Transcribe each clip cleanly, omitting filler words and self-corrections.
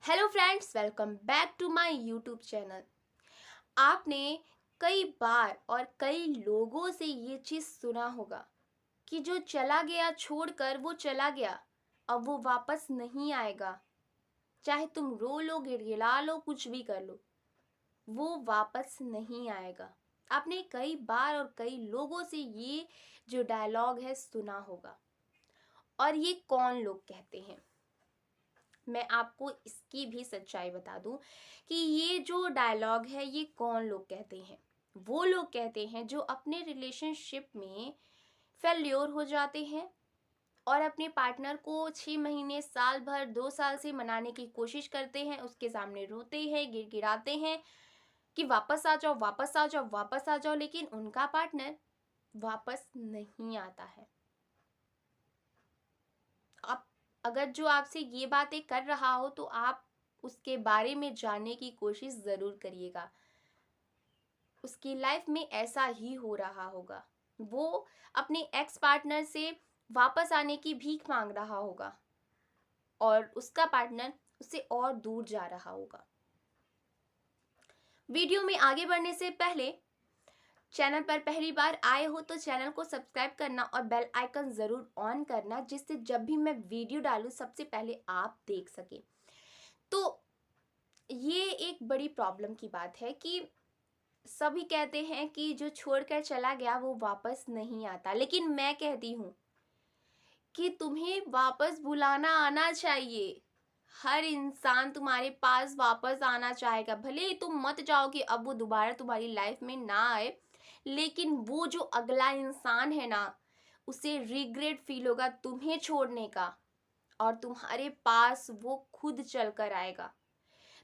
Hello friends, welcome back to my YouTube channel. आपने कई बार और कई लोगों से ये चीज़ सुना होगा कि जो चला गया छोड़कर वो चला गया, अब वो वापस नहीं आएगा। चाहे तुम रो लो, गिड़गिड़ा लो, कुछ भी कर लो, वो वापस नहीं आएगा। आपने कई बार और कई लोगों से ये जो डायलॉग है सुना होगा। और ये कौन लोग कहते हैं, मैं आपको इसकी भी सच्चाई बता दूं कि ये जो डायलॉग है ये कौन लोग कहते हैं। वो लोग कहते हैं जो अपने रिलेशनशिप में फेल्योर हो जाते हैं और अपने पार्टनर को 6 महीने, साल भर, 2 साल से मनाने की कोशिश करते हैं, उसके सामने रोते हैं, गिड़गिड़ाते हैं कि वापस आ जाओ, वापस आ जाओ, वापस आ जाओ, लेकिन उनका पार्टनर वापस नहीं आता है। आप अगर जो आपसे ये बातें कर रहा हो तो आप उसके बारे में जानने की कोशिश ज़रूर करिएगा। उसकी लाइफ में ऐसा ही हो रहा होगा। वो अपने एक्स पार्टनर से वापस आने की भीख मांग रहा होगा और उसका पार्टनर उससे और दूर जा रहा होगा। वीडियो में आगे बढ़ने से पहले चैनल पर पहली बार आए हो तो चैनल को सब्सक्राइब करना और बेल आइकन ज़रूर ऑन करना, जिससे जब भी मैं वीडियो डालूं सबसे पहले आप देख सकें। तो ये एक बड़ी प्रॉब्लम की बात है कि सभी कहते हैं कि जो छोड़कर चला गया वो वापस नहीं आता, लेकिन मैं कहती हूँ कि तुम्हें वापस बुलाना आना चाहिए। हर इंसान तुम्हारे पास वापस आना चाहेगा, भले ही तुम मत जाओ कि अब वो दोबारा तुम्हारी लाइफ में ना आए, लेकिन वो जो अगला इंसान है ना, उसे रिग्रेट फील होगा तुम्हें छोड़ने का और तुम्हारे पास वो खुद चल कर आएगा।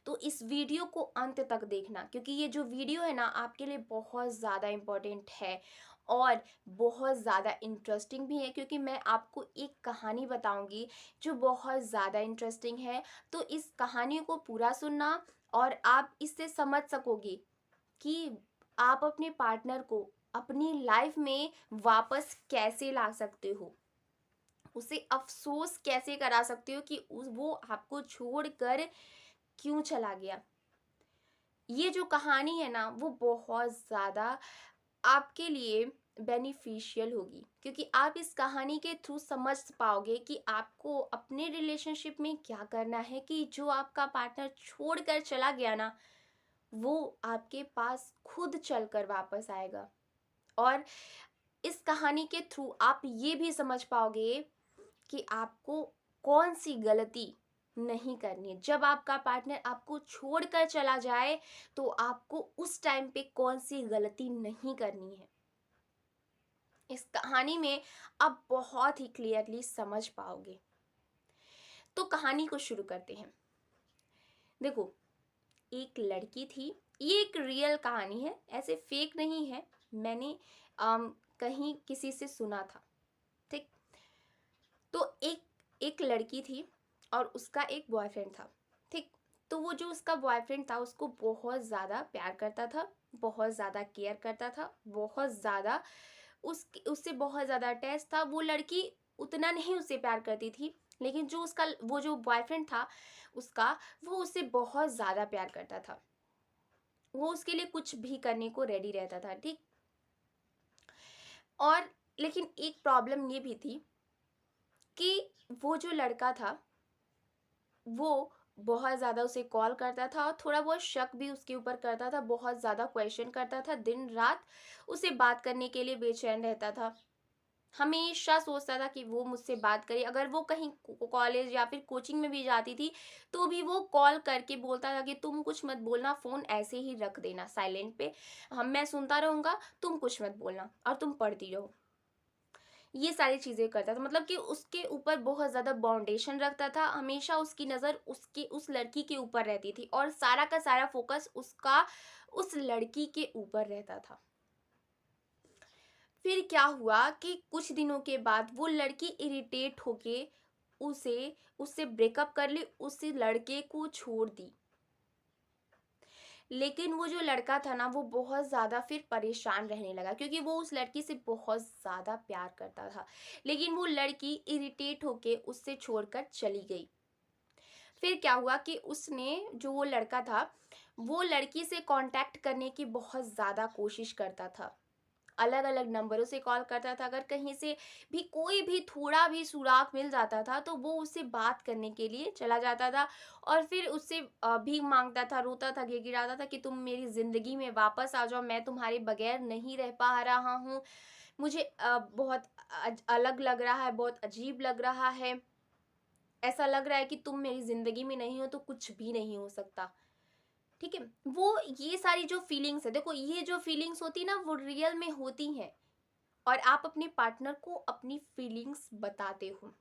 तो इस वीडियो को अंत तक देखना, क्योंकि ये जो वीडियो है ना आपके लिए बहुत ज़्यादा इम्पोर्टेंट है और बहुत ज़्यादा इंटरेस्टिंग भी है, क्योंकि मैं आपको एक कहानी बताऊंगी जो बहुत ज़्यादा इंटरेस्टिंग है। तो इस कहानी को पूरा सुनना और आप इससे समझ सकोगे कि आप अपने पार्टनर को अपनी लाइफ में वापस कैसे ला सकते हो, उसे अफसोस कैसे करा सकते हो कि वो आपको छोड़कर क्यों चला गया। ये जो कहानी है ना वो बहुत ज़्यादा आपके लिए बेनिफिशियल होगी, क्योंकि आप इस कहानी के थ्रू समझ पाओगे कि आपको अपने रिलेशनशिप में क्या करना है कि जो आपका पार्टनर छोड़कर चला गया ना वो आपके पास खुद चलकर वापस आएगा। और इस कहानी के थ्रू आप ये भी समझ पाओगे कि आपको कौन सी गलती नहीं करनी है। जब आपका पार्टनर आपको छोड़कर चला जाए तो आपको उस टाइम पे कौन सी गलती नहीं करनी है। इस कहानी में आप बहुत ही क्लियरली समझ पाओगे। तो कहानी को शुरू करते हैं। देखो, एक लड़की थी। ये एक रियल कहानी है, ऐसे फेक नहीं है। मैंने कहीं किसी से सुना था। ठीक। तो एक एक लड़की थी और उसका एक बॉयफ्रेंड था। ठीक। तो वो जो उसका बॉयफ्रेंड था उसको बहुत ज़्यादा प्यार करता था, बहुत ज़्यादा केयर करता था, बहुत ज़्यादा उससे बहुत ज़्यादा अटैच था। वो लड़की उतना नहीं उससे प्यार करती थी, लेकिन जो उसका वो जो बॉयफ्रेंड था उसका, वो उससे बहुत ज़्यादा प्यार करता था। वो उसके लिए कुछ भी करने को रेडी रहता था। ठीक। और लेकिन एक प्रॉब्लम ये भी थी कि वो जो लड़का था वो बहुत ज़्यादा उसे कॉल करता था और थोड़ा बहुत शक भी उसके ऊपर करता था, बहुत ज़्यादा क्वेश्चन करता था, दिन रात उसे बात करने के लिए बेचैन रहता था। हमेशा सोचता था कि वो मुझसे बात करे। अगर वो कहीं कॉलेज या फिर कोचिंग में भी जाती थी तो भी वो कॉल करके बोलता था कि तुम कुछ मत बोलना, फ़ोन ऐसे ही रख देना साइलेंट पे, हम मैं सुनता रहूँगा, तुम कुछ मत बोलना और तुम पढ़ती रहो। ये सारी चीज़ें करता था, मतलब कि उसके ऊपर बहुत ज़्यादा बाउंडेशन रखता था। हमेशा उसकी नज़र उसके उस लड़की के ऊपर रहती थी और सारा का सारा फोकस उसका उस लड़की के ऊपर रहता था। फिर क्या हुआ कि कुछ दिनों के बाद वो लड़की इरिटेट होके उसे उससे ब्रेकअप कर ली, उस लड़के को छोड़ दी। लेकिन वो जो लड़का था ना वो बहुत ज़्यादा फिर परेशान रहने लगा, क्योंकि वो उस लड़की से बहुत ज़्यादा प्यार करता था। लेकिन वो लड़की इरिटेट होके उससे छोड़कर चली गई। फिर क्या हुआ कि उसने, जो वो लड़का था, वो लड़की से कांटेक्ट करने की बहुत ज़्यादा कोशिश करता था। अलग अलग नंबरों से कॉल करता था, अगर कहीं से भी कोई भी थोड़ा भी सुराग मिल जाता था तो वो उससे बात करने के लिए चला जाता था। और फिर उससे भीख मांगता था, रोता था, गिड़गिड़ाता था कि तुम मेरी ज़िंदगी में वापस आ जाओ, मैं तुम्हारे बगैर नहीं रह पा रहा हूँ, मुझे बहुत अलग लग रहा है, बहुत अजीब लग रहा है, ऐसा लग रहा है कि तुम मेरी ज़िंदगी में नहीं हो तो कुछ भी नहीं हो सकता। ठीक है? वो ये सारी जो फीलिंग्स है, देखो ये जो फीलिंग्स होती है ना, वो रियल में होती हैं, और आप अपने पार्टनर को अपनी फीलिंग्स बताते हो।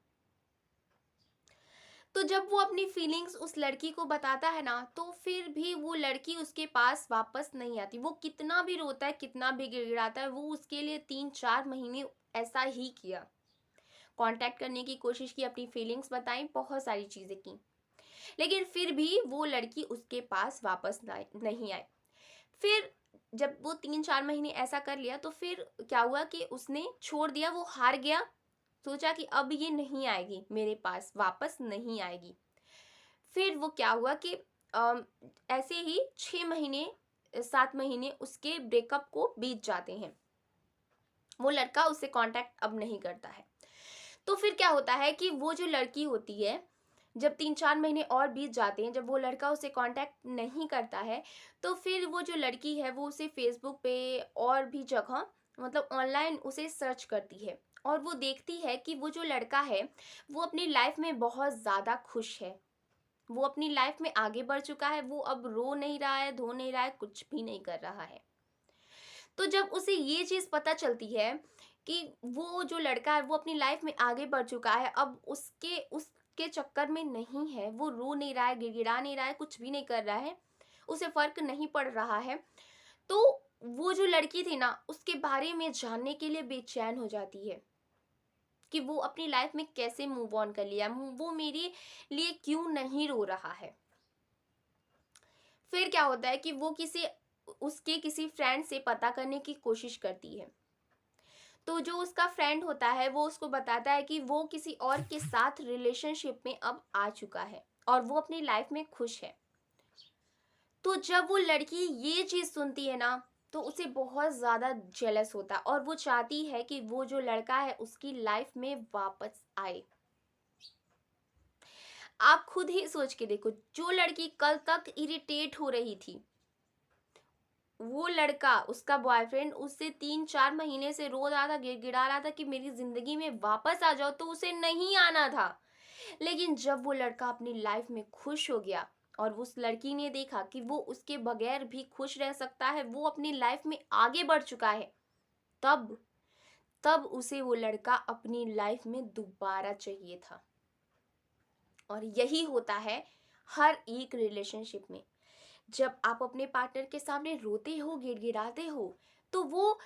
तो जब वो अपनी फीलिंग्स उस लड़की को बताता है ना, तो फिर भी वो लड़की उसके पास वापस नहीं आती। वो कितना भी रोता है, कितना भी गिड़गिड़ाता है, वो उसके लिए 3-4 महीने ऐसा ही किया। कांटेक्ट करने की कोशिश की, अपनी फीलिंग्स बताई, बहुत सारी चीज़ें की। लेकिन फिर भी वो लड़की उसके पास वापस नहीं आई। फिर जब वो 3-4 महीने ऐसा कर लिया, तो फिर क्या हुआ कि उसने छोड़ दिया, वो हार गया। सोचा कि अब ये नहीं आएगी मेरे पास, वापस नहीं आएगी। फिर वो क्या हुआ कि अम, ऐसे ही 6 महीने 7 महीने उसके ब्रेकअप को बीत जाते हैं। वो लड़का उससे कांटेक्ट अब नहीं करता है। तो फिर क्या होता है कि वो जो लड़की होती है, जब 3-4 महीने और बीत जाते हैं, जब वो लड़का उसे कांटेक्ट नहीं करता है, तो फिर वो जो लड़की है वो उसे फेसबुक पे और भी जगह, मतलब ऑनलाइन उसे सर्च करती है, और वो देखती है कि वो जो लड़का है वो अपनी लाइफ में बहुत ज़्यादा खुश है। वो अपनी लाइफ में आगे बढ़ चुका है, वो अब रो नहीं रहा है, धो नहीं रहा है, कुछ भी नहीं कर रहा है। तो जब उसे ये चीज़ पता चलती है कि वो जो लड़का है वो अपनी लाइफ में आगे बढ़ चुका है, अब उसके चक्कर में नहीं है, वो रो नहीं रहा है, गिड़गिड़ा नहीं रहा है, कुछ भी नहीं कर रहा है, उसे फ़र्क नहीं पड़ रहा है, तो वो जो लड़की थी ना, उसके बारे में जानने के लिए बेचैन हो जाती है कि वो अपनी लाइफ में कैसे मूव ऑन कर लिया, वो मेरे लिए क्यों नहीं रो रहा है। फिर क्या होता है कि वो उसके किसी फ्रेंड से पता करने की कोशिश करती है। तो जो उसका फ्रेंड होता है वो उसको बताता है कि वो किसी और के साथ रिलेशनशिप में अब आ चुका है और वो अपनी लाइफ में खुश है। तो जब वो लड़की ये चीज़ सुनती है ना, तो उसे बहुत ज़्यादा जेलस होता है और वो चाहती है कि वो जो लड़का है उसकी लाइफ में वापस आए। आप खुद ही सोच के देखो, जो लड़की कल तक इरिटेट हो रही थी, वो लड़का, उसका बॉयफ्रेंड उससे 3-4 महीने से रो रहा था, गिड़गिड़ा रहा था कि मेरी जिंदगी में वापस आ जाओ, तो उसे नहीं आना था। लेकिन जब वो लड़का अपनी लाइफ में खुश हो गया और उस लड़की ने देखा कि वो उसके बगैर भी खुश रह सकता है, वो अपनी लाइफ में आगे बढ़ चुका है, तब तब उसे वो लड़का अपनी लाइफ में दोबारा चाहिए था। और यही होता है हर एक रिलेशनशिप में। जब आप अपने पार्टनर के सामने रोते हो, गिड़गिड़ाते हो, तो वो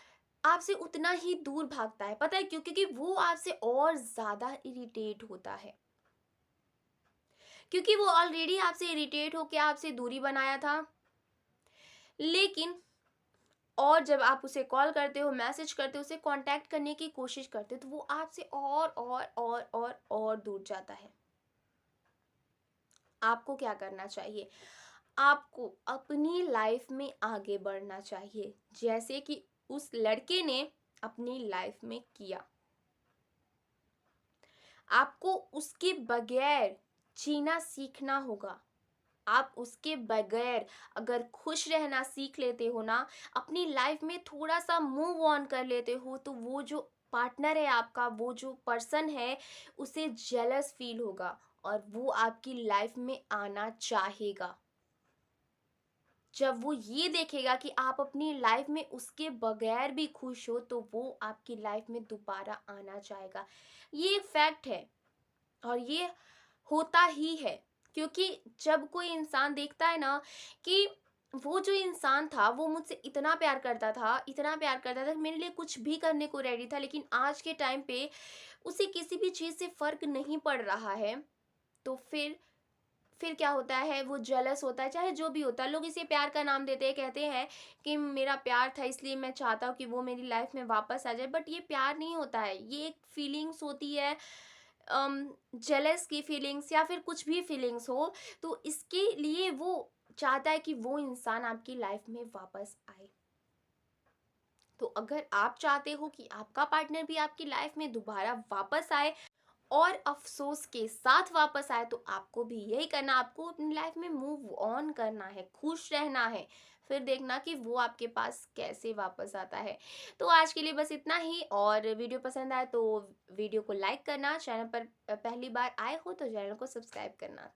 आपसे उतना ही दूर भागता है। पता है क्यों? क्योंकि वो आपसे और ज़्यादा इरिटेट होता है। क्योंकि वो ऑलरेडी आपसे इरिटेट होके आपसे दूरी बनाया था। लेकिन और जब आप उसे कॉल करते हो, मैसेज करते हो, उसे कांटेक्ट करने की कोशिश करते हो, तो वो आपसे और दूर जाता है। आपको क्या करना चाहिए? आपको अपनी लाइफ में आगे बढ़ना चाहिए, जैसे कि उस लड़के ने अपनी लाइफ में किया। आपको उसके बगैर जीना सीखना होगा। आप उसके बगैर अगर खुश रहना सीख लेते हो ना, अपनी लाइफ में थोड़ा सा मूव ऑन कर लेते हो, तो वो जो पार्टनर है आपका, वो जो पर्सन है, उसे जेलस फील होगा और वो आपकी लाइफ में आना चाहेगा। जब वो ये देखेगा कि आप अपनी लाइफ में उसके बगैर भी खुश हो, तो वो आपकी लाइफ में दोबारा आना चाहेगा। ये एक फैक्ट है और ये होता ही है। क्योंकि जब कोई इंसान देखता है ना कि वो जो इंसान था वो मुझसे इतना प्यार करता था, इतना प्यार करता था कि मेरे लिए कुछ भी करने को रेडी था, लेकिन आज के टाइम पे उसे किसी भी चीज़ से फ़र्क नहीं पड़ रहा है, तो फिर क्या होता है, वो जेलस होता है, चाहे जो भी होता है। लोग इसे प्यार का नाम देते हैं, कहते हैं कि मेरा प्यार था इसलिए मैं चाहता हूँ कि वो मेरी लाइफ में वापस आ जाए, बट ये प्यार नहीं होता है, ये एक फीलिंग्स होती है। जेलस की फीलिंग्स या फिर कुछ भी फीलिंग्स हो, तो इसके लिए वो चाहता है कि वो इंसान आपकी लाइफ में वापस आए। तो अगर आप चाहते हो कि आपका पार्टनर भी आपकी लाइफ में दोबारा वापस आए और अफ़सोस के साथ वापस आए, तो आपको भी यही करना, आपको अपनी लाइफ में मूव ऑन करना है, खुश रहना है। फिर देखना कि वो आपके पास कैसे वापस आता है। तो आज के लिए बस इतना ही, और वीडियो पसंद आए तो वीडियो को लाइक करना, चैनल पर पहली बार आए हो तो चैनल को सब्सक्राइब करना।